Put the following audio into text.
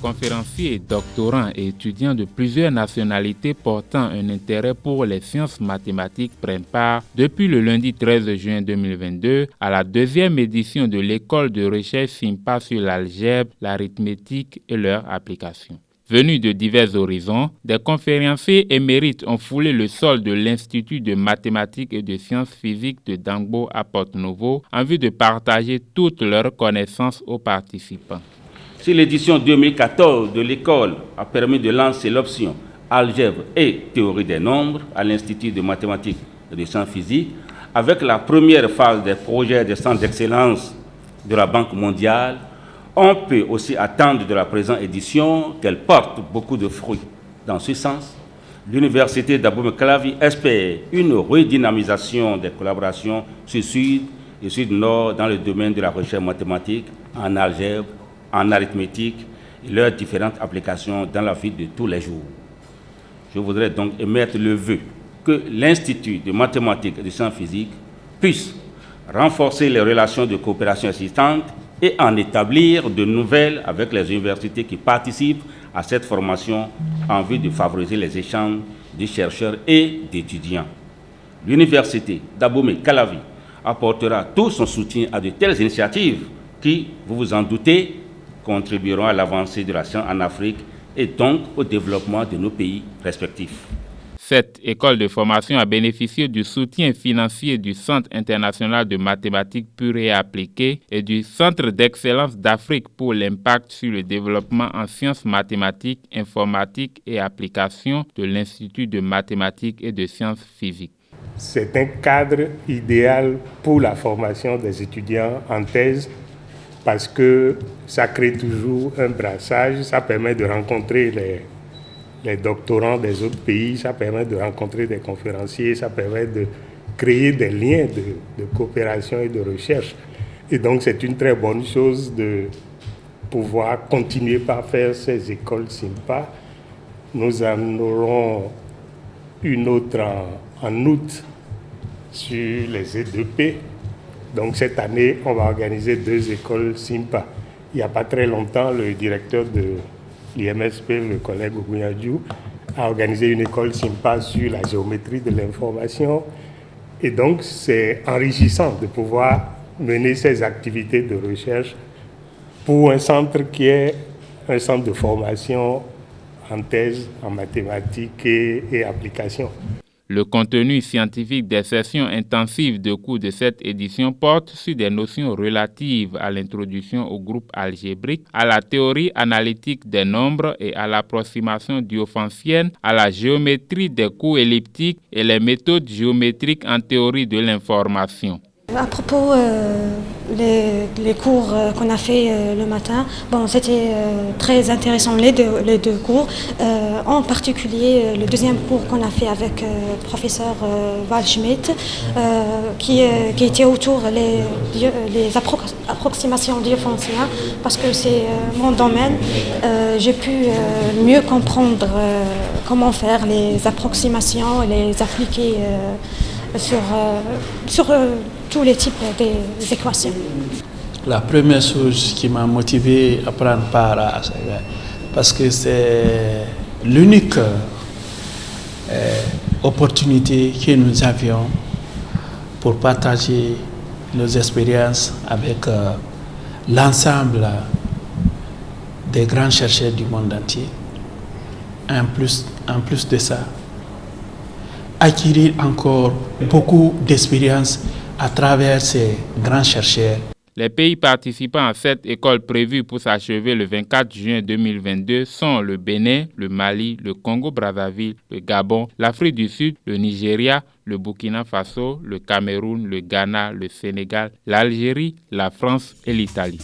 Conférenciers, doctorants et étudiants de plusieurs nationalités portant un intérêt pour les sciences mathématiques prennent part depuis le lundi 13 juin 2022 à la deuxième édition de l'école de recherche SIMPA sur l'algèbre, l'arithmétique et leur application. Venus de divers horizons, des conférenciers émérites ont foulé le sol de l'Institut de mathématiques et de sciences physiques de Dangbo à Porto-Novo en vue de partager toutes leurs connaissances aux participants. Si l'édition 2014 de l'école a permis de lancer l'option algèbre et théorie des nombres à l'Institut de mathématiques et de sciences physiques, avec la première phase des projets de centre d'excellence de la Banque mondiale, on peut aussi attendre de la présente édition qu'elle porte beaucoup de fruits. Dans ce sens, l'Université d'Abomey-Calavi espère une redynamisation des collaborations sud-sud et sud-nord dans le domaine de la recherche mathématique, en algèbre, en arithmétique et leurs différentes applications dans la vie de tous les jours. Je voudrais donc émettre le vœu que l'Institut de mathématiques et de sciences physiques puisse renforcer les relations de coopération existantes et en établir de nouvelles avec les universités qui participent à cette formation en vue de favoriser les échanges de chercheurs et d'étudiants. L'Université d'Abomey-Calavi apportera tout son soutien à de telles initiatives qui, vous vous en doutez, contribueront à l'avancée de la science en Afrique et donc au développement de nos pays respectifs. Cette école de formation a bénéficié du soutien financier du Centre international de mathématiques pures et appliquées et du Centre d'excellence d'Afrique pour l'impact sur le développement en sciences mathématiques, informatiques et applications de l'Institut de mathématiques et de sciences physiques. C'est un cadre idéal pour la formation des étudiants en thèse parce que ça crée toujours un brassage, ça permet de rencontrer les doctorants des autres pays, ça permet de rencontrer des conférenciers, ça permet de créer des liens de coopération et de recherche. Et donc c'est une très bonne chose de pouvoir continuer par faire ces écoles SIMPA. Nous en aurons une autre en août sur les E2P. Donc cette année, on va organiser 2 écoles SIMPA. Il n'y a pas très longtemps, le directeur de l'IMSP, le collègue Ogunyadjou, a organisé une école SIMPA sur la géométrie de l'information. Et donc c'est enrichissant de pouvoir mener ces activités de recherche pour un centre qui est un centre de formation en thèse, en mathématiques et applications. Le contenu scientifique des sessions intensives de cours de cette édition porte sur des notions relatives à l'introduction au groupe algébrique, à la théorie analytique des nombres et à l'approximation diophantienne, à la géométrie des courbes elliptiques et les méthodes géométriques en théorie de l'information. À propos les cours qu'on a fait le matin, c'était très intéressant les deux cours, en particulier le deuxième cours qu'on a fait avec le professeur Waldschmidt, qui était autour les approximations diophantiennes, parce que c'est mon domaine. J'ai pu mieux comprendre comment faire les approximations et les appliquer sur tous les types des équations. La première chose qui m'a motivé à prendre part à ça, parce que c'est l'unique opportunité que nous avions pour partager nos expériences avec l'ensemble des grands chercheurs du monde entier. En plus de ça, acquérir encore beaucoup d'expérience à travers ces grands chercheurs. Les pays participants à cette école prévue pour s'achever le 24 juin 2022 sont le Bénin, le Mali, le Congo-Brazzaville, le Gabon, l'Afrique du Sud, le Nigeria, le Burkina Faso, le Cameroun, le Ghana, le Sénégal, l'Algérie, la France et l'Italie.